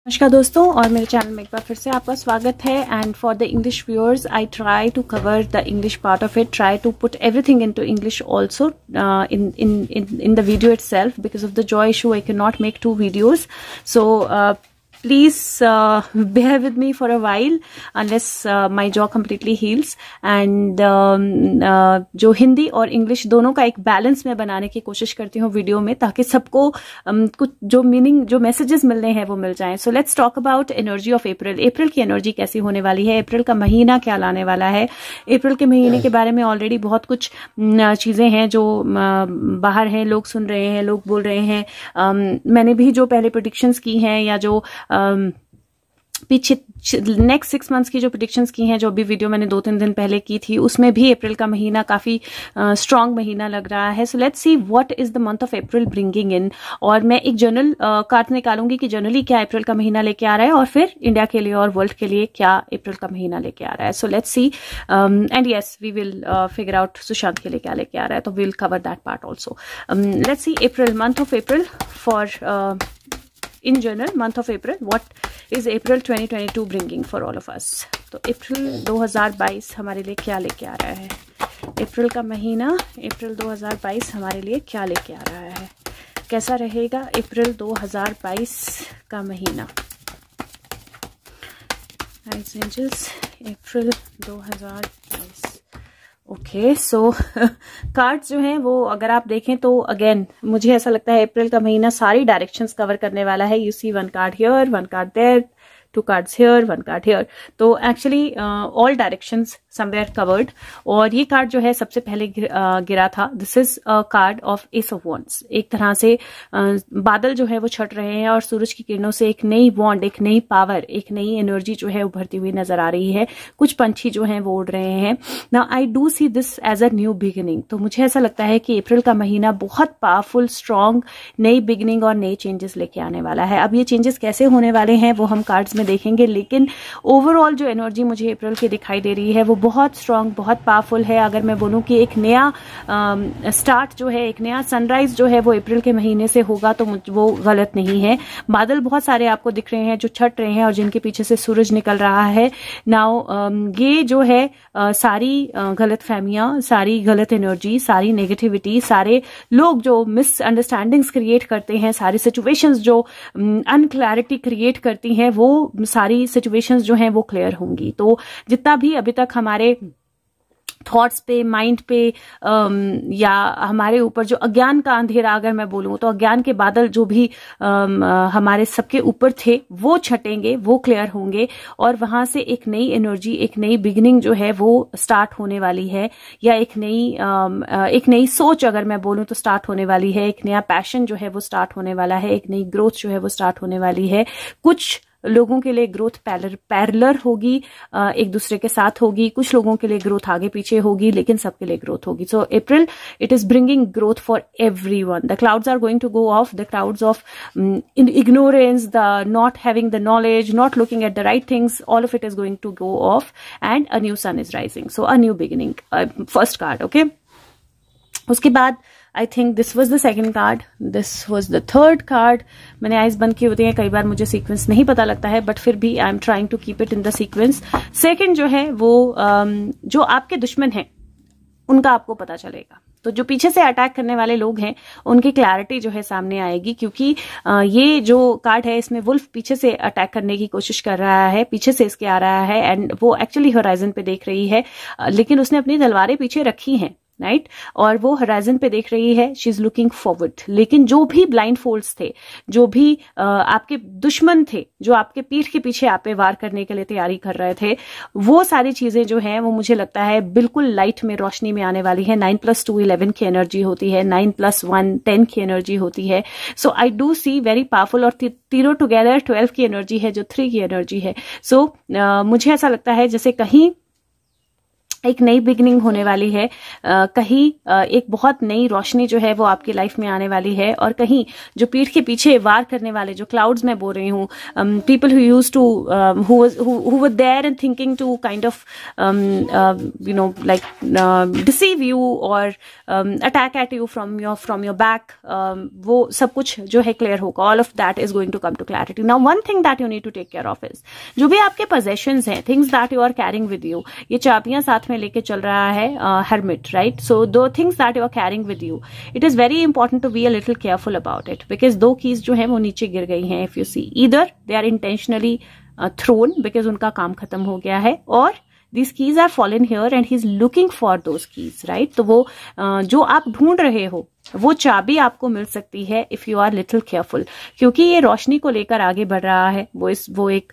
नमस्कार दोस्तों, और मेरे चैनल में एक बार फिर से आपका स्वागत है। And for the English viewers, I try to cover the English part of it, try to put everything into English also in the video itself. Because of the jaw issue, I cannot make two videos, so please bear with me for a while unless my jaw completely heals. And जो हिंदी और English दोनों का एक balance मैं बनाने की कोशिश करती हूँ वीडियो में, ताकि सबको कुछ जो मीनिंग, जो मैसेजेस मिलने हैं वो मिल जाएं। So let's talk about energy of April. April की एनर्जी कैसी होने वाली है, अप्रैल का महीना क्या लाने वाला है। अप्रैल के महीने के बारे में ऑलरेडी बहुत कुछ चीजें हैं जो बाहर हैं, लोग सुन रहे हैं, लोग बोल रहे हैं। मैंने भी जो पहले प्रेडिक्शंस की हैं या जो पीछे नेक्स्ट 6 मंथ्स की जो प्रेडिक्शंस की हैं, जो अभी वीडियो मैंने 2-3 दिन पहले की थी, उसमें भी अप्रैल का महीना काफी स्ट्रांग महीना लग रहा है। So let's see what is the month of April bringing in. और मैं एक जनरल कार्ड निकालूंगी कि जनरली क्या अप्रैल का महीना लेके आ रहा है, और फिर इंडिया के लिए और वर्ल्ड के लिए क्या अप्रैल का महीना लेके आ रहा है। So let's see, and yes we will figure out Sushant के लिए क्या लेके आ रहा है, तो we will cover that part also. Let's see April, month of April for in general, month of April, what is April 2022 bringing for all of us। तो अप्रैल 2022 हमारे लिए क्या लेके आ रहा है, अप्रैल का महीना, अप्रैल 2022 हमारे लिए क्या लेके आ रहा है, कैसा रहेगा अप्रैल 2022 का महीना। अप्रैल 2022। ओके, सो कार्ड्स जो हैं वो अगर आप देखें तो अगेन मुझे ऐसा लगता है अप्रैल का महीना सारी डायरेक्शंस कवर करने वाला है। You see one card here, one card there, 2 cards here, 1 card here। तो actually all directions somewhere covered. और ये कार्ड जो है सबसे पहले गिरा था, this is a card of ace of wands. एक तरह से बादल जो है वो छट रहे हैं और सूरज की किरणों से एक नई बॉन्ड, एक नई पावर, एक नई एनर्जी जो है उभरती हुई नजर आ रही है। कुछ पंछी जो हैं वो उड़ रहे हैं। Now I do see this as a new beginning. तो मुझे ऐसा लगता है कि अप्रैल का महीना बहुत पावरफुल, स्ट्रांग नई बिगिनिंग और नए चेंजेस लेके आने वाला है। अब ये चेंजेस कैसे होने वाले हैं वो हम कार्ड्स में देखेंगे, लेकिन ओवरऑल जो एनर्जी मुझे अप्रैल की दिखाई दे रही है वो बहुत स्ट्रांग, बहुत पावरफुल है। अगर मैं बोलूं कि एक नया स्टार्ट जो है, एक नया सनराइज जो है वो अप्रैल के महीने से होगा, तो वो गलत नहीं है। बादल बहुत सारे आपको दिख रहे हैं जो छट रहे हैं और जिनके पीछे से सूरज निकल रहा है। नाउ ये जो है सारी गलत फहमियां, सारी गलत एनर्जी, सारी नेगेटिविटी, सारे लोग जो मिसअंडरस्टैंडिंग्स क्रिएट करते हैं, सारी सिचुएशंस जो अनक्लैरिटी क्रिएट करती हैं, वो सारी सिचुएशंस जो हैं वो क्लियर होंगी। तो जितना भी अभी तक हमारे थॉट्स पे, माइंड पे या हमारे ऊपर जो अज्ञान का अंधेरा, अगर मैं बोलूं तो अज्ञान के बादल जो भी हमारे सबके ऊपर थे, वो छटेंगे, वो क्लियर होंगे और वहां से एक नई एनर्जी, एक नई बिगिनिंग जो है वो स्टार्ट होने वाली है। या एक नई सोच अगर मैं बोलूं तो स्टार्ट होने वाली है। एक नया पैशन जो है वो स्टार्ट होने वाला है। एक नई ग्रोथ जो है वो स्टार्ट होने वाली है। कुछ लोगों के लिए ग्रोथ पैरेलल होगी, एक दूसरे के साथ होगी। कुछ लोगों के लिए ग्रोथ आगे पीछे होगी, लेकिन सबके लिए ग्रोथ होगी। So April, it is bringing growth for everyone. The clouds are going to go off, the clouds of ignorance, the not having the knowledge, not looking at the right things, all of it is going to go off and a new sun is rising। So a new beginning, first card, okay। उसके बाद I think this was the second card, this was the third card. मैंने eyes बंद की होती है, कई बार मुझे sequence नहीं पता लगता है, बट फिर भी I am trying to keep it in the sequence. Second जो है वो जो आपके दुश्मन हैं उनका आपको पता चलेगा। तो जो पीछे से अटैक करने वाले लोग हैं उनकी क्लैरिटी जो है सामने आएगी, क्योंकि ये जो कार्ड है इसमें वुल्फ पीछे से अटैक करने की कोशिश कर रहा है, पीछे से इसके आ रहा है एंड वो एक्चुअली होराइजन पे देख रही है, लेकिन उसने अपनी तलवारें पीछे रखी हैं, राइट। और वो होराइजन पे देख रही है, शी इज लुकिंग फॉरवर्ड। लेकिन जो भी ब्लाइंड फोल्ड्स थे, जो भी आपके दुश्मन थे, जो आपके पीठ के पीछे आप पे वार करने के लिए तैयारी कर रहे थे, वो सारी चीजें जो हैं वो मुझे लगता है बिल्कुल लाइट में, रोशनी में आने वाली है। 9+2 11 की एनर्जी होती है, 9+1 10 की एनर्जी होती है। So I do see very powerful, और तीनों टुगेदर 12 की एनर्जी है, जो 3 की एनर्जी है। सो मुझे ऐसा लगता है जैसे कहीं एक नई बिगनिंग होने वाली है, कहीं एक बहुत नई रोशनी जो है वो आपकी लाइफ में आने वाली है, और कहीं जो पीठ के पीछे वार करने वाले जो क्लाउड्स मैं बोल रही हूँ, people who used to who were there and thinking to kind of you know like deceive you और attack at you from your back, वो सब कुछ जो है क्लियर होगा. All of that is going to come to clarity. Now one thing that you need to take care of is जो भी आपके पोजेशंस हैं, things that you are carrying with you. ये चाबियां साथ में लेके चल रहा है hermit, right? So दो things that you are carrying with you, it is very important to be a little careful about it, because दो keys जो है वो नीचे गिर गई हैं. If you see, either they are intentionally thrown because उनका काम खत्म हो गया है, और these keys are fallen here and he's looking for those keys, right? तो वो जो आप ढूंढ रहे हो वो चाबी आपको मिल सकती है if you are little careful, क्योंकि ये रोशनी को लेकर आगे बढ़ रहा है. वो एक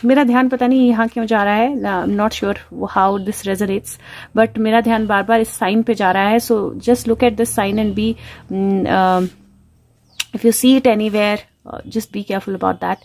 मेरा ध्यान पता नहीं यहाँ क्यों जा रहा है, I am not sure how this resonates, but मेरा ध्यान बार बार इस साइन पे जा रहा है. So just look at this sign and be if you see it anywhere, just be careful about that,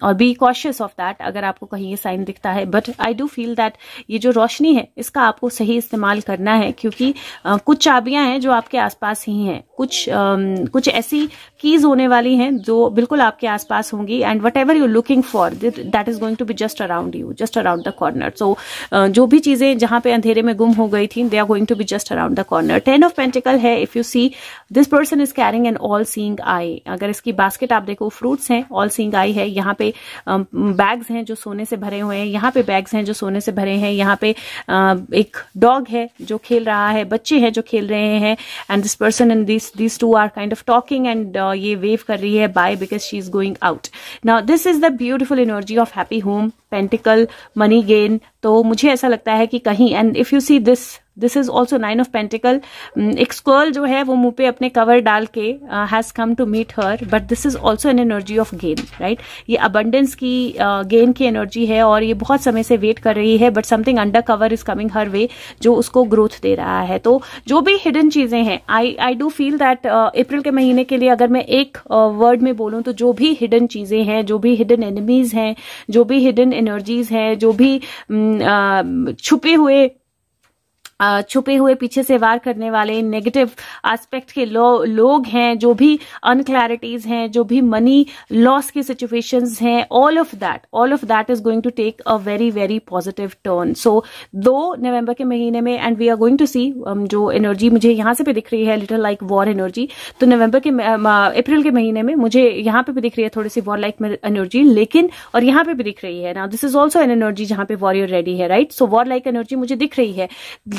or be cautious of that अगर आपको कहीं ये साइन दिखता है. But I do feel that ये जो रोशनी है इसका आपको सही इस्तेमाल करना है, क्योंकि कुछ चाबियां हैं जो आपके आसपास ही हैं, कुछ ऐसी कीज होने वाली हैं जो बिल्कुल आपके आसपास होंगी, and whatever you looking for that is going to be just around you, just around the corner. So जो भी चीजें जहां पे अंधेरे में गुम हो गई थी, they are going to be just around the corner. 10 of pentacle है. If you see, this person is carrying an all seeing eye. अगर इसकी बास्केट आप देखो, फ्रूट्स हैं, ऑल सीइंग आई है. यहाँ पे बैग्स हैं जो सोने से भरे हुए हैं, यहाँ पे बैग्स हैं जो सोने से भरे हैं, यहाँ पे एक डॉग है जो खेल रहा है, बच्चे हैं जो खेल रहे हैं, and this person and these two are kind of talking, and ये वेव कर रही है bye because she is going out. Now this is the beautiful energy of happy home, pentacle, money gain. तो मुझे ऐसा लगता है कि कहीं, and if you see this is also 9 of pentacle. एक स्क्वर्ल जो है वो मुंह पे अपने कवर डाल के has come to meet her, but this is also an energy of gain, right? ये abundance की gain की एनर्जी है, और ये बहुत समय से वेट कर रही है, but something under cover is coming her way जो उसको ग्रोथ दे रहा है. तो जो भी हिडन चीजें हैं, आई डू फील दैट अप्रैल के महीने के लिए अगर मैं एक वर्ड में बोलूं तो जो भी हिडन चीजें हैं, जो भी हिडन एनिमीज हैं, जो भी हिडन एनर्जीज हैं, जो भी छुपे हुए पीछे से वार करने वाले नेगेटिव एस्पेक्ट के लोग हैं, जो भी अनक्लैरिटीज हैं, जो भी मनी लॉस की सिचुएशंस हैं, all of that is going to take a very very positive turn. So 2 November के महीने में, and we are going to see, जो एनर्जी मुझे यहाँ से भी दिख रही है लिटिल लाइक वॉर एनर्जी, तो अप्रैल के महीने में मुझे यहाँ पे भी दिख रही है थोड़ी सी वॉर लाइक एनर्जी, लेकिन और यहाँ पे भी दिख रही है. Now this is also an energy जहाँ पे वॉरियर रेडी है, राइट? सो वॉर लाइक एनर्जी मुझे दिख रही है.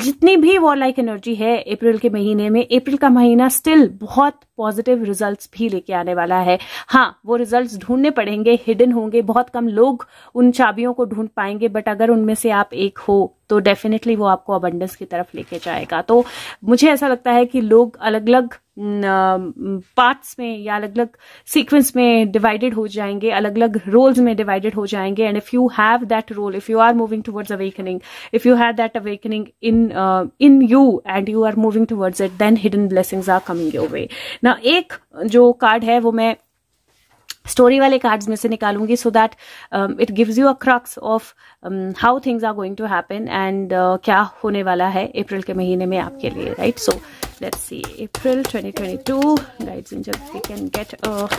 जितनी भी वॉर लाइक एनर्जी है अप्रैल के महीने में, अप्रैल का महीना स्टिल बहुत पॉजिटिव रिजल्ट्स भी लेके आने वाला है. हाँ, वो रिजल्ट्स ढूंढने पड़ेंगे, हिडन होंगे, बहुत कम लोग उन चाबियों को ढूंढ पाएंगे, बट अगर उनमें से आप एक हो तो डेफिनेटली वो आपको अबंडेंस की तरफ लेके जाएगा. तो मुझे ऐसा लगता है कि लोग अलग अलग पार्ट्स में या अलग अलग सीक्वेंस में डिवाइडेड हो जाएंगे, अलग अलग रोल्स में डिवाइडेड हो जाएंगे. And if you have that role, if you are moving towards awakening, if you have that awakening in you and you are moving towards it, then hidden blessings are coming your way. ना एक जो card है वो मैं story वाले cards में से निकालूंगी, so that it gives you a crux of how things are going to happen, and क्या होने वाला है अप्रैल के महीने में आपके लिए, right? So let's C April 2022 guides angels, we can get a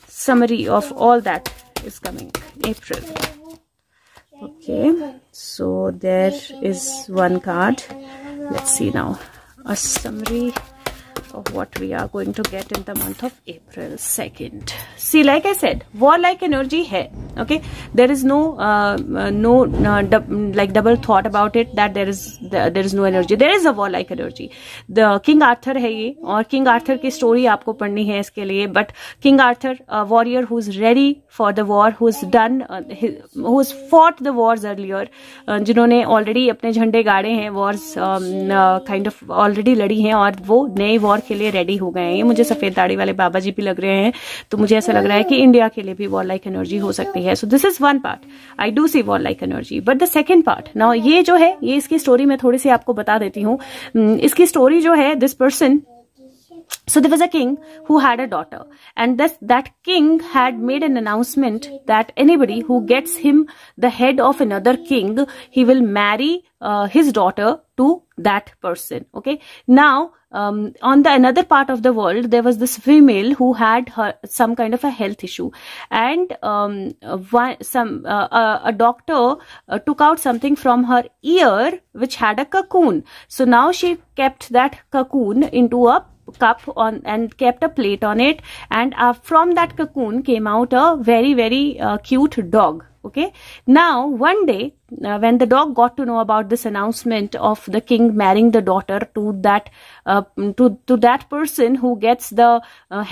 summary of all that is coming April. Okay, so there is one card. Let's see now a summary of what we are going to get in the month of April 2nd. See, like I said, war-like energy hai. Okay, there is no like double thought about it that there is no energy. There is a war-like energy. The King Arthur है ये, और King Arthur की story आपको पढ़नी है इसके लिए. But King Arthur, a warrior who's ready for the war, who's fought the wars earlier, जिन्होंने already अपने झंडे गाड़े हैं, wars kind of already लड़ी हैं, और वो नए वॉर के लिए रेडी हो गए हैं. ये मुझे सफेद दाढ़ी वाले बाबा जी भी लग रहे हैं, तो मुझे ऐसा लग रहा है कि इंडिया के लिए भी वॉर लाइक एनर्जी हो सकती है. So this is one part, I do see war like energy. But the second part, now ये जो है, ये इसकी स्टोरी मैं थोड़ी सी आपको बता देती हूँ. इसकी स्टोरी जो है, this person So there was a king who had a daughter, and that king had made an announcement that anybody who gets him the head of another king, he will marry his daughter to that person. Okay, now on the another part of the world, there was this female who had some kind of a health issue, and a doctor took out something from her ear which had a cocoon. So now she kept that cocoon into a cup on and kept a plate on it, and from that cocoon came out a very, very cute dog. Okay, now one day when the dog got to know about this announcement of the king marrying the daughter to that to that person who gets the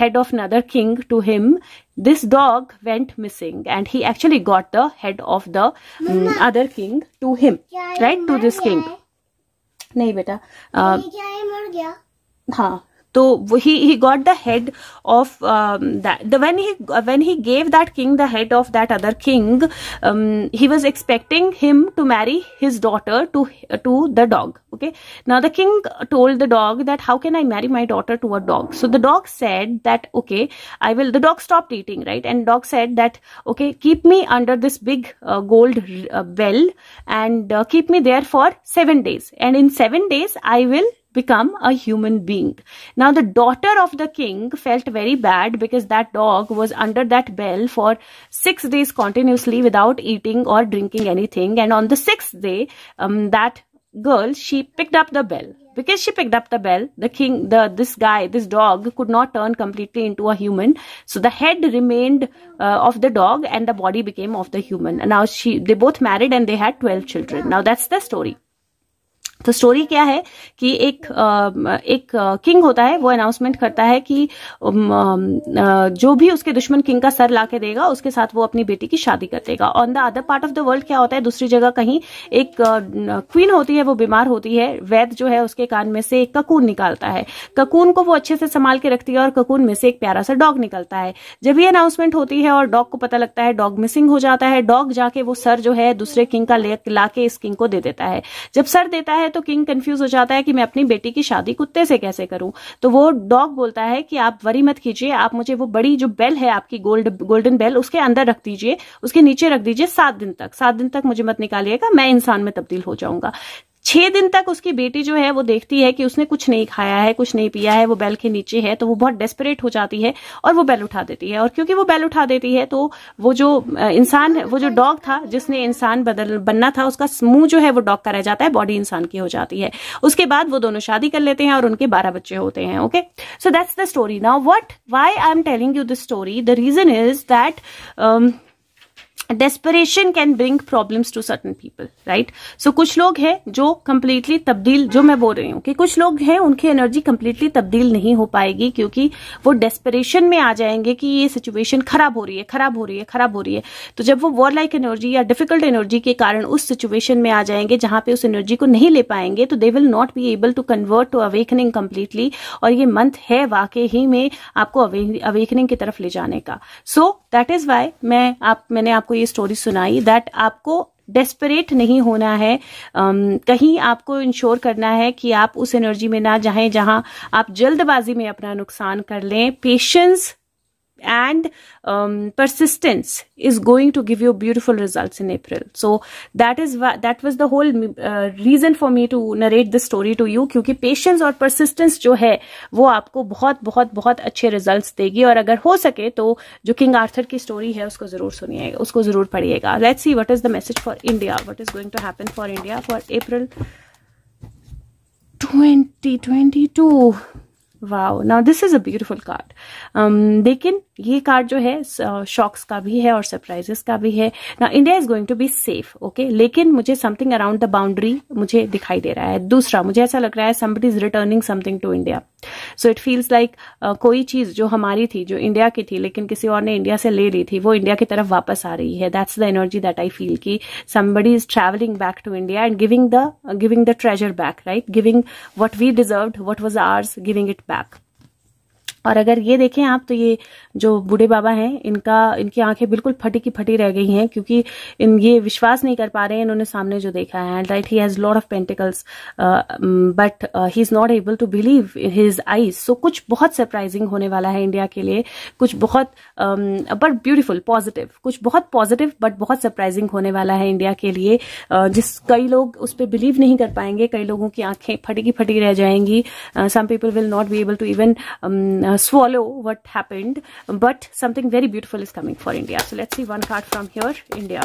head of another king to him, this dog went missing, and he actually got the head of the other king to him, right, to this king. नहीं बेटा, हाँ, तो he got the head of that. When he gave that king the head of that other king, he was expecting him to marry his daughter to the dog. Okay, now the king told the dog that how can I marry my daughter to a dog? So the dog said that okay, I will. The dog stopped eating, right, and dog said that okay, keep me under this big gold bell and keep me there for 7 days, and in 7 days I will become a human being. Now the daughter of the king felt very bad because that dog was under that bell for 6 days continuously without eating or drinking anything, and on the 6th day that girl, she picked up the bell. Because she picked up the bell, the king, this dog could not turn completely into a human. So the head remained of the dog and the body became of the human. And now they both married and they had 12 children. Now that's the story. तो story क्या है कि एक king होता है, वो announcement करता है कि जो भी उसके दुश्मन किंग का सर लाके देगा उसके साथ वो अपनी बेटी की शादी कर देगा. On the other part of the world क्या होता है, दूसरी जगह कहीं एक क्वीन होती है, वो बीमार होती है, वैद्य जो है उसके कान में से एक ककून निकालता है. ककून को वो अच्छे से संभाल के रखती है और ककून में से एक प्यारा सा डॉग निकलता है. जब ये अनाउंसमेंट होती है और डॉग को पता लगता है, डॉग मिसिंग हो जाता है. डॉग जाके वो सर जो है दूसरे किंग का लाके इस किंग को दे देता है. जब सर देता है तो किंग कंफ्यूज हो जाता है कि मैं अपनी बेटी की शादी कुत्ते से कैसे करूं. तो वो डॉग बोलता है कि आप वरी मत कीजिए, आप मुझे वो बड़ी जो बेल है आपकी गोल्डन बेल, उसके अंदर रख दीजिए, उसके नीचे रख दीजिए 7 दिन तक. 7 दिन तक मुझे मत निकालिएगा, मैं इंसान में तब्दील हो जाऊंगा. 6 दिन तक उसकी बेटी जो है वो देखती है कि उसने कुछ नहीं खाया है, कुछ नहीं पिया है, वो बेल के नीचे है. तो वो बहुत डेस्परेट हो जाती है और वो बेल उठा देती है. और क्योंकि वो बेल उठा देती है तो वो जो इंसान, वो जो डॉग था जिसने इंसान बनना था, उसका मुंह जो है वो डॉग का रह जाता है, बॉडी इंसान की हो जाती है. उसके बाद वो दोनों शादी कर लेते हैं और उनके 12 बच्चे होते हैं. Okay, so that's the story. Now why I am telling you this story, the reason is that desperation can bring problems to certain people, right? So कुछ लोग हैं जो completely तब्दील, जो मैं बोल रही हूँ कि कुछ लोग हैं उनकी एनर्जी completely तब्दील नहीं हो पाएगी क्योंकि वो desperation में आ जाएंगे कि ये सिचुएशन खराब हो रही है. तो जब वो वॉर लाइक एनर्जी या डिफिकल्ट एनर्जी के कारण उस सिचुएशन में आ जाएंगे जहां पे उस एनर्जी को नहीं ले पाएंगे, तो they will not be able to convert to awakening completely. और ये मंथ है वाकई ही में आपको अवेकनिंग की तरफ ले जाने का. सो दैट इज वाई मैंने आपको ये स्टोरी सुनाई दैट आपको डेस्परेट नहीं होना है. कहीं आपको इंश्योर करना है कि आप उस एनर्जी में ना जाएं जहां आप जल्दबाजी में अपना नुकसान कर लें. Patience and persistence is going to give you beautiful results in April. So that was the whole reason for me to narrate this story to you, क्योंकि patience और persistence जो है वो आपको बहुत बहुत बहुत अच्छे results देगी. और अगर हो सके तो जो किंग आर्थर की स्टोरी है उसको जरूर सुनिएगा, उसको जरूर पढ़िएगा. Let's see what is the message for India, what is going to happen for India for April 2022. Wow, now this is a beautiful card. लेकिन ये कार्ड जो है शॉक्स का भी है और सरप्राइजेस का भी है. Now India is going to be safe, okay, लेकिन मुझे समथिंग अराउंड द बाउंड्री मुझे दिखाई दे रहा है. दूसरा, मुझे ऐसा लग रहा है somebody is returning something to India. So it feels like कोई चीज जो हमारी थी, जो इंडिया की थी लेकिन किसी और ने इंडिया से ले ली थी, वो इंडिया की तरफ वापस आ रही है. That's the energy that I feel कि somebody is travelling back to India and giving the treasure back, right? Giving what we deserved, what was ours, giving it back. और अगर ये देखें आप तो ये जो बूढ़े बाबा हैं इनकी आंखें बिल्कुल फटी की फटी रह गई हैं, क्योंकि ये विश्वास नहीं कर पा रहे हैं इन्होंने सामने जो देखा है। And right, he has lot of pentacles but he is not able to believe his eyes. So कुछ बहुत सरप्राइजिंग होने वाला है इंडिया के लिए, कुछ बहुत बट ब्यूटीफुल पॉजिटिव, कुछ बहुत पॉजिटिव बट बहुत सरप्राइजिंग होने वाला है इंडिया के लिए, कई लोग उस पर बिलीव नहीं कर पाएंगे, कई लोगों की आंखें फटी की फटी रह जाएंगी। Some people will not be able to even swallow what happened, but something very beautiful is coming for India. So let's see one card from here, India.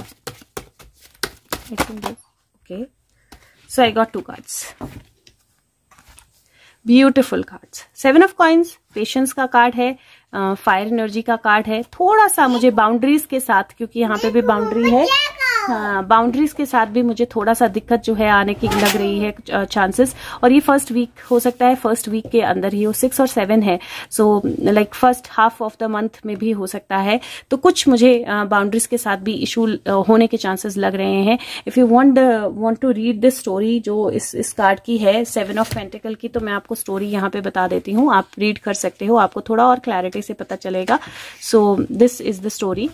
Okay, so I got 2 cards, beautiful cards. 7 of coins, patience का card है, fire energy का card है, थोड़ा सा मुझे boundaries के साथ, क्योंकि यहाँ पे भी बाउंड्री है, बाउंड्रीज के साथ भी मुझे थोड़ा सा दिक्कत जो है आने की लग रही है चांसेस। और ये फर्स्ट वीक हो सकता है, फर्स्ट वीक के अंदर ही हो, 6 और 7 है, so like first half of the month में भी हो सकता है। तो कुछ मुझे बाउंड्रीज के साथ भी इशू होने के चांसेस लग रहे हैं। If you want to read this story जो इस कार्ड की है, 7 ऑफ पेंटिकल की, तो मैं आपको स्टोरी यहाँ पे बता देती हूँ, आप रीड कर सकते हो, आपको थोड़ा और क्लैरिटी से पता चलेगा। सो दिस इज द स्टोरी,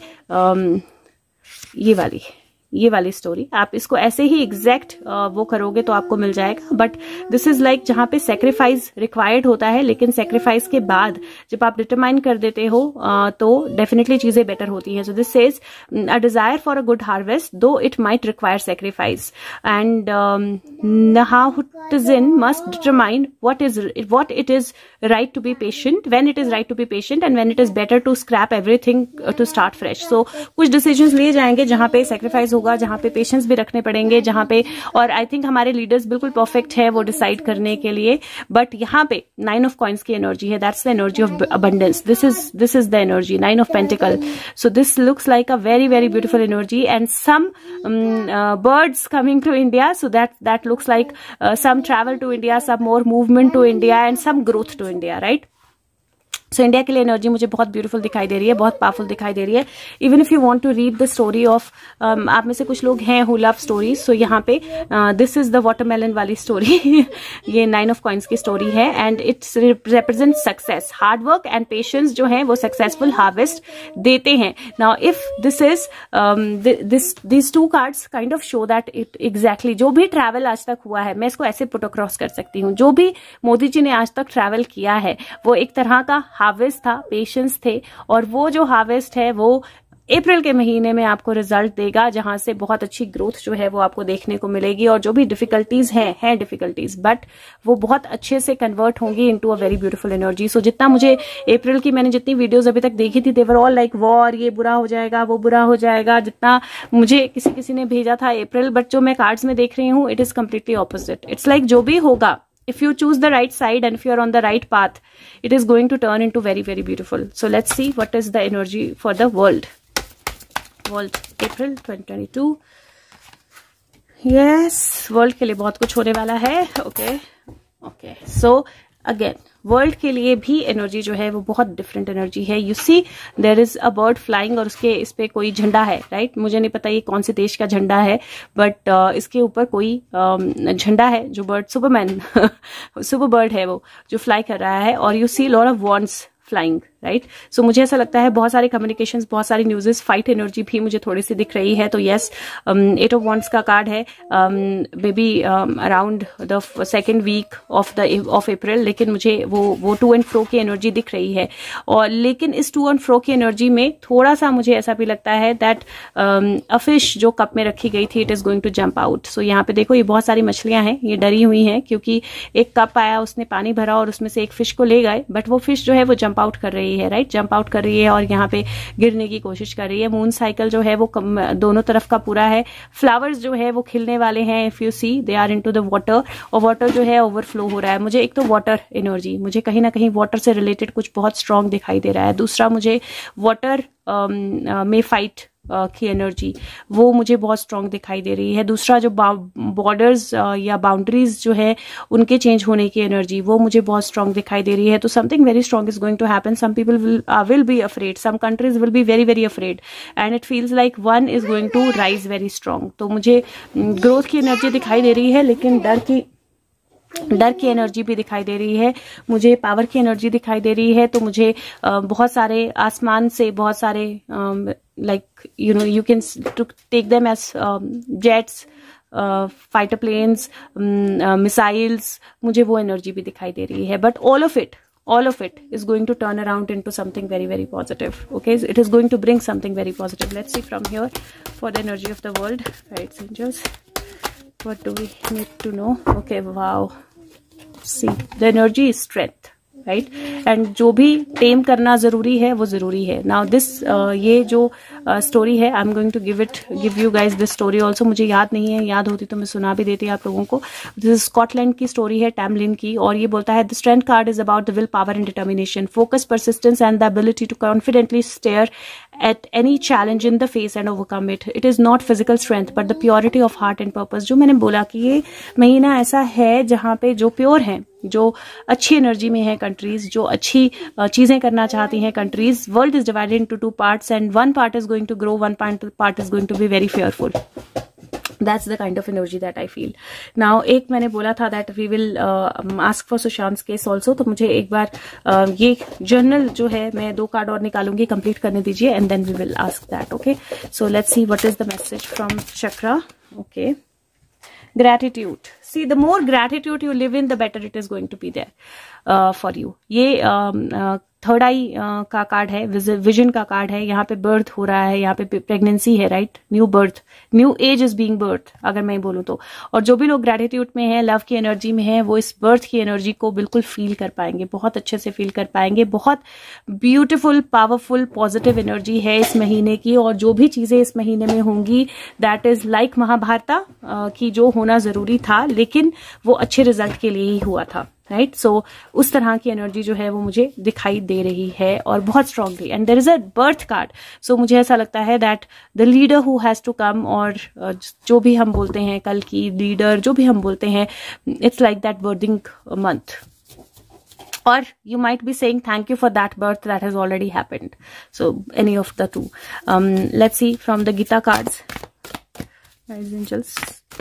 ये वाली स्टोरी। आप इसको ऐसे ही एग्जैक्ट वो करोगे तो आपको मिल जाएगा, बट दिस इज लाइक जहां पे सेक्रीफाइस रिक्वायर्ड होता है, लेकिन सेक्रीफाइस के बाद जब आप डिटरमाइन कर देते हो तो डेफिनेटली चीजें बेटर होती हैं। So this says a desire for a good harvest though it might require sacrifice, and Nahutizen must determine what it is right to be patient, when it is right to be patient, and when it is better to scrap everything to start fresh. So कुछ decisions लिए जाएंगे जहां पे sacrifice होगा, जहां पे patience भी रखने पड़ेंगे, जहां पे, और आई थिंक हमारे लीडर्स बिल्कुल परफेक्ट है वो डिसाइड करने के लिए। बट यहाँ पे 9 ऑफ कॉइन्स की एनर्जी है, that's the energy of abundance, this is the energy 9 of pentacle. So this looks like a very very beautiful energy, and some birds coming to India, so that looks like some travel to India, some more movement to India, and some growth to India, right? So India के लिए energy मुझे बहुत beautiful दिखाई दे रही है, बहुत powerful दिखाई दे रही है। Even if you want to read the story of, आप में से कुछ लोग हैं हु लव स्टोरीज, सो यहाँ पे दिस इज द वाटरमेलन वाली स्टोरी ये 9 ऑफ कॉइन्स की स्टोरी है, and it's represent success, hard work and patience जो है वो सक्सेसफुल हार्वेस्ट देते हैं। Now if this is this 2 cards kind of show that it exactly जो भी ट्रैवल आज तक हुआ है, मैं इसको ऐसे पुट अक्रॉस कर सकती हूँ, जो भी मोदी जी ने आज तक ट्रैवल किया है वो एक तरह का हार्वेस्ट था, पेशेंस थे, और वो जो हार्वेस्ट है वो अप्रैल के महीने में आपको रिजल्ट देगा, जहां से बहुत अच्छी ग्रोथ जो है वो आपको देखने को मिलेगी। और जो भी डिफिकल्टीज हैं डिफिकल्टीज, बट वो बहुत अच्छे से कन्वर्ट होंगी into a very beautiful energy. So जितना मुझे अप्रैल की मैंने जितनी वीडियोस अभी तक देखी थी, देवर ऑल लाइक वॉर, ये बुरा हो जाएगा, वो बुरा हो जाएगा, जितना मुझे किसी ने भेजा था अप्रैल, बट जो मैं कार्ड्स में देख रही हूँ it is completely opposite. It's like जो भी होगा, if you choose the right side and if you are on the right path, it is going to turn into very very beautiful. So let's see what is the energy for the world April 2022. yes, world के लिए बहुत कुछ होने वाला है। okay so again world के लिए भी एनर्जी जो है वो बहुत डिफरेंट एनर्जी है। You see there is a bird flying, और उसके इस पे कोई झंडा है, राइट? मुझे नहीं पता ये कौन से देश का झंडा है, बट इसके ऊपर कोई झंडा है, जो बर्ड सुपरमैन सुपर बर्ड है वो जो फ्लाई कर रहा है, और you see lot of wands flying, right? So मुझे ऐसा लगता है बहुत सारे कम्युनिकेशंस, बहुत सारी न्यूज़ेस, फाइट एनर्जी भी मुझे थोड़ी सी दिख रही है। तो यस, 8 ऑफ वॉन्ड्स का कार्ड है, maybe around the second week of April, लेकिन मुझे वो टू एंड फ्रो की एनर्जी दिख रही है। और लेकिन इस टू एंड फ्रो की एनर्जी में थोड़ा सा मुझे ऐसा भी लगता है दैट अ फिश जो कप में रखी गई थी, it is going to jump out. So यहाँ पे देखो, ये बहुत सारी मछलियां हैं, ये डरी हुई हैं क्योंकि एक कप आया, उसने पानी भरा और उसमें से एक फिश को ले गए, बट वो फिश जो है वो जंप आउट कर रही है, राइट? जंप आउट कर रही है और यहाँ पे गिरने की कोशिश कर रही है। मून साइकिल जो है वो दोनों तरफ का पूरा है। फ्लावर्स जो है वो खिलने वाले हैं, if you see they are into the water, और वाटर जो है ओवरफ्लो हो रहा है। मुझे एक तो वाटर एनर्जी, मुझे कहीं ना कहीं वाटर से रिलेटेड कुछ बहुत स्ट्रांग दिखाई दे रहा है। दूसरा, मुझे वाटर में फाइट की एनर्जी, वो मुझे बहुत स्ट्रांग दिखाई दे रही है। दूसरा, जो बॉर्डर्स या बाउंड्रीज जो है उनके चेंज होने की एनर्जी, वो मुझे बहुत स्ट्रांग दिखाई दे रही है। तो something very strong is going to happen. Some people will be afraid, some countries will be very very afraid, and it feels like one is going to rise very strong. तो मुझे growth की energy दिखाई दे रही है, लेकिन डर की डर की एनर्जी भी दिखाई दे रही है, मुझे पावर की एनर्जी दिखाई दे रही है। तो मुझे बहुत सारे आसमान से बहुत सारे like you can take them as jets, fighter planes, missiles, मुझे वो एनर्जी भी दिखाई दे रही है। But all of it is going to turn around into something very, very positive. Okay, it is going to bring something very positive. Let's see from here for the energy of the world. Right, angels, what do we need to know? Okay, wow, see, the energy is strength, right and जो भी टेम करना जरूरी है वो जरूरी है। Now this ये जो स्टोरी है, I am going to give you guys this story also. मुझे याद नहीं है, याद होती तो मैं सुना भी देती आप लोगों को। दिस स्कॉटलैंड की स्टोरी है, टैमलिन की, और ये बोलता है the strength card is about the will power and determination, focus, persistence and the ability to confidently stare at any challenge in the face and overcome it. It is not physical strength but the purity of heart and purpose. जो मैंने बोला कि ये महीना ऐसा है जहाँ पे जो प्योर हैं, जो अच्छी एनर्जी में है कंट्रीज, जो अच्छी चीजें करना चाहती हैं countries, world is divided into 2 parts and one part is going to grow, one part is going to be very fearful. That's the kind of energy that I feel. Now एक मैंने बोला था that we will ask for Sushant's case also. तो मुझे एक बार ये journal जो है मैं 2 कार्ड और निकालूंगी, कंप्लीट करने दीजिए and then we will ask that. Okay, so let's see what is the message from Chakra. Okay, gratitude. See, the more gratitude you live in, the better it is going to be there for you. ये third आई का card है, vision का card है। यहाँ पे birth हो रहा है, यहाँ पे प्रेगनेंसी है, right, new birth, new age is being birth अगर मैं बोलूँ तो। और जो भी लोग ग्रेटिट्यूड में है, लव की एनर्जी में है, वो इस बर्थ की एनर्जी को बिल्कुल फील कर पाएंगे, बहुत अच्छे से फील कर पाएंगे। बहुत ब्यूटीफुल, पावरफुल, पॉजिटिव एनर्जी है इस महीने की। और जो भी चीजें इस महीने में होंगी दैट इज लाइक महाभारता की, जो होना जरूरी था लेकिन वो अच्छे रिजल्ट के लिए ही हुआ था, राइट। सो उस तरह की एनर्जी जो है वो मुझे दिखाई दे रही है और बहुत strongly. And there is a birth card, so मुझे ऐसा लगता है that the leader who has to come, और जो भी हम बोलते हैं कल की लीडर, जो भी हम बोलते हैं, it's like that berthing month. Or you might be saying thank you for that birth that has already happened. So any of the two. Let's see from the Gita cards. Guys, angels,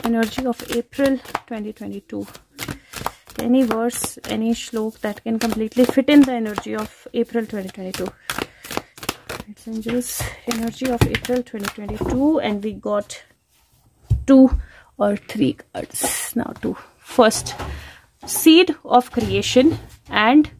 energy of April 2022. Any verse, any shlok that can completely fit in the energy of April 2022. Guys, angels, energy of April 2022, and we got 2 or 3 cards. Now 2. First, seed of creation and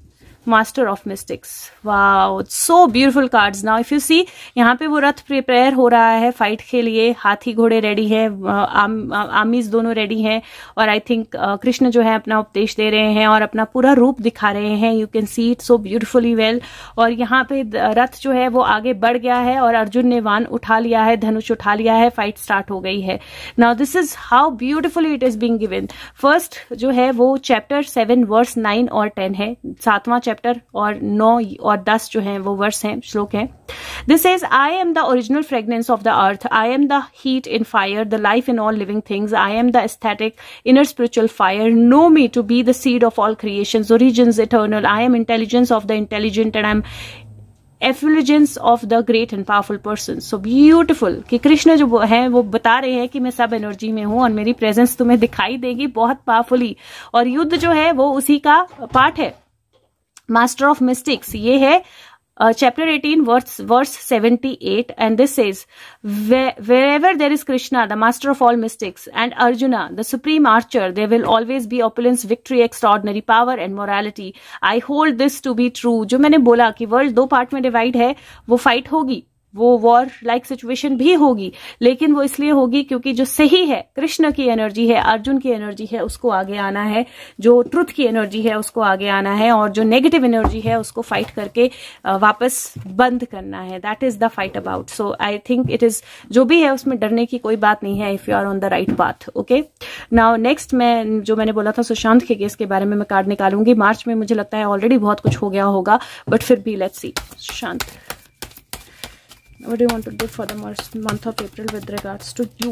master of mystics. Wow, it's so beautiful cards. Now if you see, यहाँ पे वो रथ prepare हो रहा है fight के लिए, हाथी घोड़े रेडी है, आर्मीज दोनों रेडी हैं, और आई थिंक कृष्ण जो है अपना उपदेश दे रहे हैं और अपना पूरा रूप दिखा रहे हैं। You can see it so beautifully well. और यहाँ पे रथ जो है वो आगे बढ़ गया है और अर्जुन ने वान उठा लिया है, धनुष उठा लिया है, फाइट स्टार्ट हो गई है। Now this is how beautifully it is being given. First जो है वो चैप्टर 7 वर्स 9 और 10 है, 7वां चैप्टर, और 9 और 10 जो है वो वर्स हैं, श्लोक हैं। This is I am the original fragrance of the earth, I am the heat in fire, the life in all living things, I am the aesthetic inner spiritual fire, know me to be the seed of all creations, origins eternal, I am intelligence of the intelligent, and I am effulgence of the great and powerful person. So beautiful कि कृष्ण जो है वो बता रहे हैं कि मैं सब एनर्जी में हूं और मेरी प्रेजेंस तुम्हें दिखाई देगी बहुत पावरफुली। और युद्ध जो है वो उसी का पार्ट है। मास्टर ऑफ मिस्टिक्स ये है chapter 18 verse 78, and this says, wherever there is Krishna, the master of all mystics, and Arjuna, the supreme archer, there will always be opulence, victory, extraordinary power and morality. I hold this to be true. जो मैंने बोला कि world 2 part में divide है, वो fight होगी, वो war like situation भी होगी, लेकिन वो इसलिए होगी क्योंकि जो सही है, कृष्ण की एनर्जी है, अर्जुन की एनर्जी है, उसको आगे आना है, जो ट्रुथ की एनर्जी है उसको आगे आना है, और जो नेगेटिव एनर्जी है उसको फाइट करके वापस बंद करना है। That is the fight about. So I think it is, जो भी है उसमें डरने की कोई बात नहीं है, if you are on the right path. Okay, now next मैं जो मैंने बोला था सुशांत के केस के बारे में मैं कार्ड निकालूंगी। मार्च में मुझे लगता है ऑलरेडी बहुत कुछ हो गया होगा, बट फिर भी let's see. Sushant, what do you want to do for the month of April with regards to you?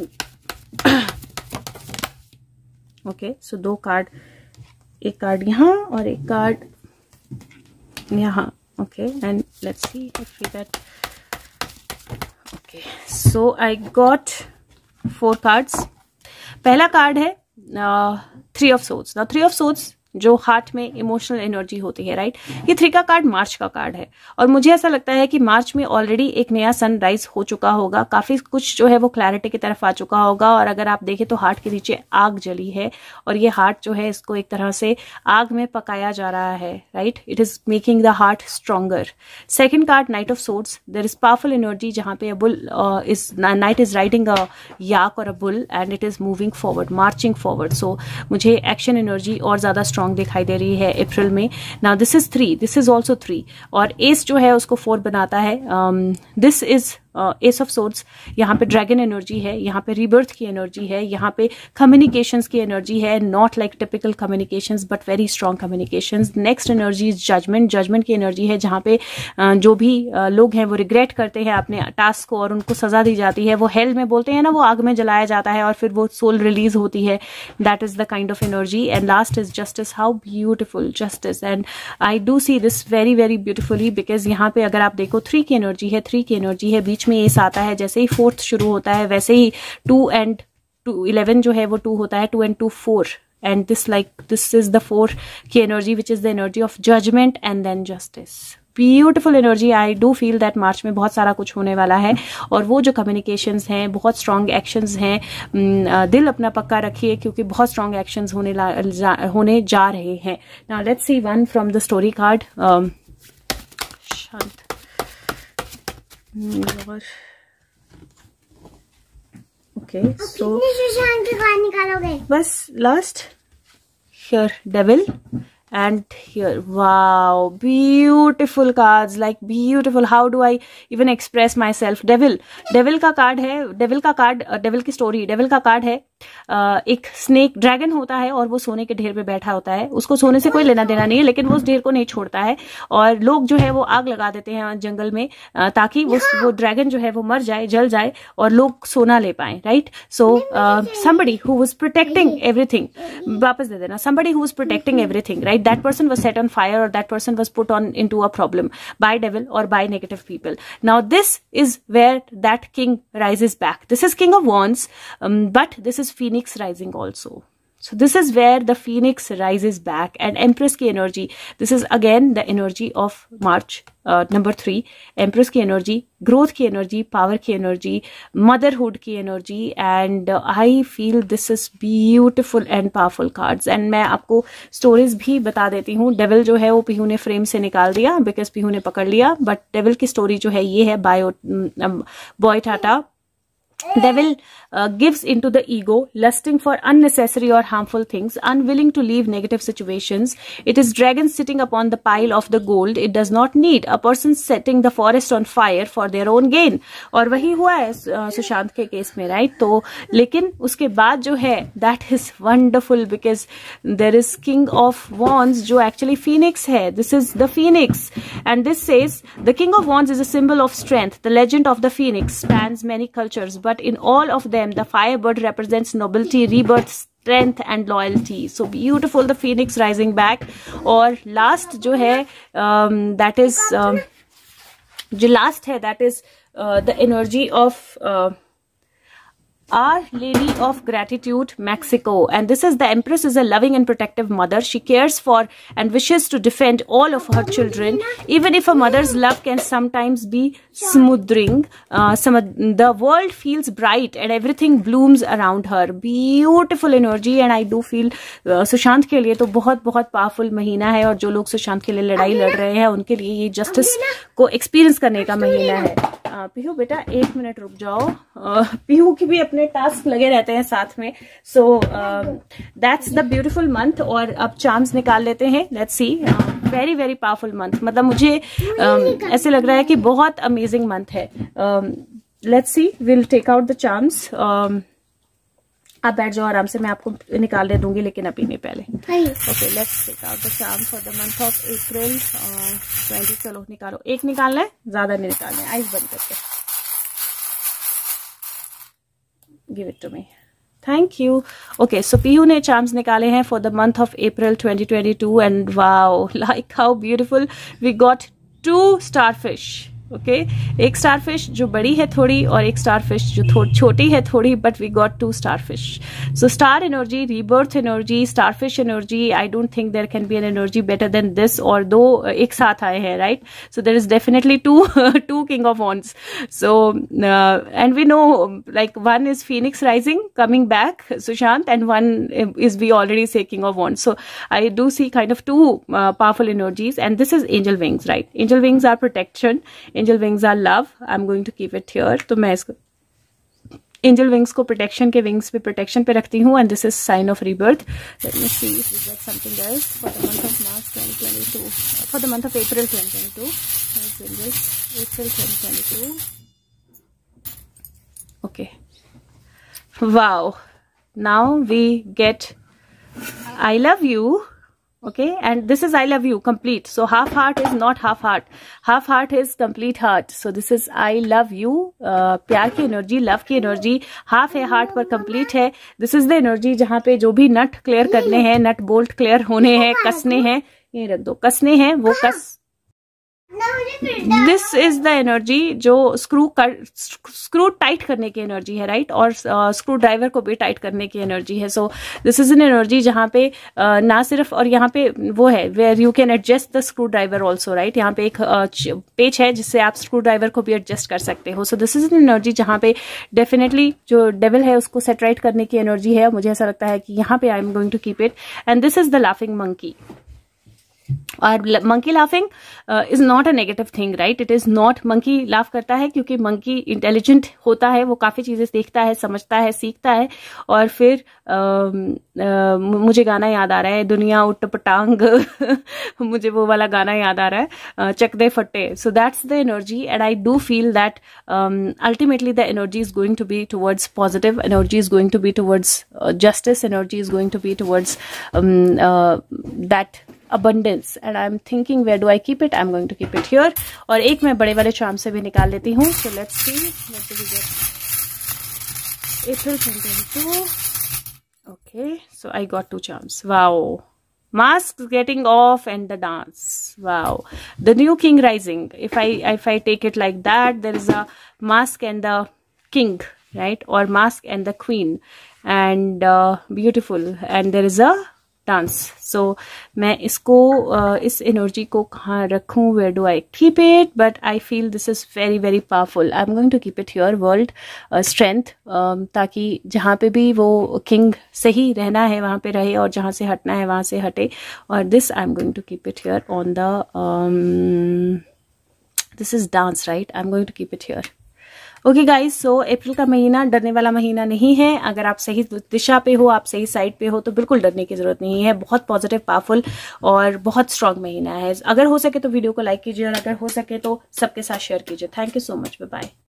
Okay, so 2 card, एक कार्ड यहाँ और एक कार्ड यहाँ। Okay, and let's see if we get, okay, so I got 4 cards. पहला card है 3 of swords. Now 3 of swords जो heart में emotional energy होती है, राइट। ये 3 का कार्ड मार्च का कार्ड है, और मुझे ऐसा लगता है कि मार्च में ऑलरेडी एक नया सनराइज हो चुका होगा, काफी कुछ जो है वो क्लैरिटी की तरफ आ चुका होगा। और अगर आप देखें तो हार्ट के नीचे आग जली है, और ये हार्ट जो है इसको एक तरह से आग में पकाया जा रहा है, right. It is making the heart stronger. Second card knight of swords, there is powerful energy, जहां पे bull is knight is riding a yak और a bull and it is moving forward, marching forward. So मुझे action energy और ज्यादा strong दिखाई दे रही है अप्रैल में। Now this is 3, this is also 3, और एस जो है उसको 4 बनाता है। This is S of swords, यहाँ पे ड्रैगन एनर्जी है, यहाँ पे रीबर्थ की एनर्जी है, यहाँ पे कम्युनिकेशंस की एनर्जी है, not like typical communications but very strong communications. Next energy is judgement, judgement की एनर्जी है, जहाँ पे जो भी लोग हैं वो रिग्रेट करते हैं अपने टास्क को और उनको सजा दी जाती है। वो हेल में बोलते हैं ना, वो आग में जलाया जाता है और फिर वो सोल रिलीज होती है, that is the kind of energy. And last is justice, how beautiful justice, and I do see this very very beautifully, because यहाँ पे अगर आप देखो 3 की एनर्जी है, 3 की एनर्जी है, बीच में एस आता है, जैसे ही 4th शुरू होता है वैसे ही 2 and 11 जो है वो 2 होता है, 2 and 2 4, and this is the 4 की energy which is the energy of judgment and then justice. Beautiful energy. I do feel that March में बहुत सारा कुछ होने वाला है, और वो जो कम्युनिकेशंस हैं, बहुत स्ट्रॉन्ग एक्शंस हैं, दिल अपना पक्का रखिए क्योंकि बहुत स्ट्रॉन्ग एक्शंस होने जा रहे हैं। Now let's see one from the story card. शांत ओके, सो निकालोगे बस last here devil and here, wow, beautiful cards, like beautiful, how do I even express myself? devil का कार्ड है, devil की स्टोरी, devil का कार्ड है। एक snake dragon होता है और वो सोने के ढेर पे बैठा होता है, उसको सोने से कोई लेना देना नहीं है, लेकिन वो उस ढेर को नहीं छोड़ता है, और लोग जो है वो आग लगा देते हैं जंगल में ताकि वो ड्रैगन जो है वो मर जाए, जल जाए और लोग सोना ले पाए, right. So somebody who was protecting everything, वापस दे देना, somebody who was protecting everything, right, that person was set on fire or that person was put on into a problem by devil or by negative people. Now this is where that king rises back. This is King of Wands, but this is Phoenix rising also. So this is where the Phoenix rises back, and Empress की energy, this is again the energy of March, number 3, Empress की energy, growth की energy, power की energy, motherhood की energy, and I feel this is beautiful and powerful cards. And मैं आपको stories भी बता देती हूँ। Devil जो है वो पीहू ने frame से निकाल दिया because पीहू ने पकड़ लिया, but Devil की story जो है ये है Boy Tata. Devil gives into the ego, lusting for unnecessary or harmful things, unwilling to leave negative situations. It is dragon sitting upon the pile of the gold it does not need. A person setting the forest on fire for their own gain. और वही हुआ है सुशांत के case में, right. तो लेकिन उसके बाद जो है that is wonderful because there is King of Wands जो actually Phoenix है. This is the Phoenix, and this says the King of Wands is a symbol of strength. The legend of the Phoenix spans many cultures, but in all of them the firebird represents nobility, rebirth, strength and loyalty. So beautiful, the Phoenix rising back. और last जो है that is जो last है that is the energy of Our Lady of Gratitude, Mexico. And this is the Empress is a loving and protective mother. She cares for and wishes to defend all of her children. Even if a mother's love can sometimes be smothering, the world feels bright and everything blooms around her. Beautiful energy, and I do feel Sushant के लिए तो बहुत बहुत powerful महीना है, और जो लोग सुशांत के लिए लड़ाई लड़ रहे हैं उनके लिए ये जस्टिस को एक्सपीरियंस करने का महीना है। पीहू बेटा 1 मिनट रुक जाओ, पीहू की भी अपने टास्क लगे रहते हैं साथ में। So that's the beautiful month. और अब चार्म्स निकाल लेते हैं, let's see. Very very powerful month, मतलब मुझे ऐसे लग रहा है कि बहुत अमेजिंग मंथ है। Let's see, will take out the charms. आप बैठ जाओ आराम से, मैं आपको निकाल दे दूंगी, लेकिन अभी नहीं, पहले। Okay, let's take out the charm for the month of April 20। चलो निकालो, एक निकालना है, ज्यादा नहीं निकालना है। आइज बंद करके give it to me, thank you. Okay, so Pihu ने चार्म्स निकाले हैं for the month of April 2022, and wow, like how beautiful, we got 2 starfish, okay एक स्टारफिश जो बड़ी है थोड़ी और एक स्टारफिश जो छोटी है थोड़ी, but we got 2 starfish. So star energy, rebirth energy, starfish energy, I don't think there can be an energy better than this. और 2 एक साथ आए हैं, right? So there is definitely 2 king of wands. So and we know like one is Phoenix rising coming back, Sushant, and one is we already say king of wands. So I do see kind of 2 powerful energies, and this is angel wings, right? Angel wings are protection, angel wings are love. I'm going to keep it here. तो मैं इसको angel wings को protection के wings पे protection पे रखती हूँ, and this is sign of rebirth. Let me see if we get something else for the month of March 2022, for the month of April 2022. Let's do this. April 2022. Okay. Wow, now we get I love you. Okay, and this is I love you complete. So half heart is not half heart, half heart is complete heart. So this is I love you, प्यार की energy, love की energy, half है heart पर complete है. This is the energy जहां पे जो भी नट क्लियर करने हैं, नट बोल्ट क्लियर होने हैं, कसने हैं, ये रख दो, कसने हैं वो कस. दिस इज द एनर्जी जो स्क्रू टाइट करने की एनर्जी है, राइट? और स्क्रू ड्राइवर को भी टाइट करने की एनर्जी है. So this is an energy जहां पे ना सिर्फ, और यहाँ पे वो है where you can adjust the screw driver also, right? यहाँ पे एक पेज है जिससे आप स्क्रू ड्राइवर को भी एडजस्ट कर सकते हो. सो दिस इज एन एनर्जी जहां पे डेफिनेटली जो डेविल है उसको सेट राइट करने की एनर्जी है. मुझे ऐसा लगता है कि यहाँ पे I am going to keep it. And this is the laughing monkey. और monkey laughing is not a negative thing, right? It is not. Monkey laugh करता है क्योंकि मंकी इंटेलिजेंट होता है, वो काफी चीजें देखता है, समझता है, सीखता है. और फिर मुझे गाना याद आ रहा है, दुनिया उठ पटांग मुझे वो वाला गाना याद आ रहा है, चक दे फट्टे. So that's the energy, and I do feel that ultimately the energy is going to be towards positive, energy is going to be towards justice, energy is going to be towards that abundance. And I'm thinking where do I keep it? I'm going to keep it here. और एक मैं बड़े वाले charm से भी निकाल लेती हूँ. So let's see what do we get. April 2022. Okay, so I got 2 charms. Wow. Masks getting off and the dance. Wow. The new king rising. If I take it like that, there is a mask and the king, right? Or mask and the queen, and beautiful, and there is a dance. So मैं इसको इस energy को कहाँ रखूँ, where do I keep it? But I feel this is very very powerful. I am going to keep it here. World strength, ताकि जहाँ पे भी वो किंग सही रहना है वहाँ पे रहे, और जहाँ से हटना है वहाँ से हटे. और this I am going to keep it here on the this is dance, right? I am going to keep it here. Okay guys, so April का महीना डरने वाला महीना नहीं है. अगर आप सही दिशा पे हो, आप सही साइड पे हो, तो बिल्कुल डरने की जरूरत नहीं है. बहुत पॉजिटिव, पावरफुल और बहुत स्ट्रांग महीना है. अगर हो सके तो वीडियो को लाइक कीजिए, और अगर हो सके तो सबके साथ शेयर कीजिए. Thank you so much. Bye bye.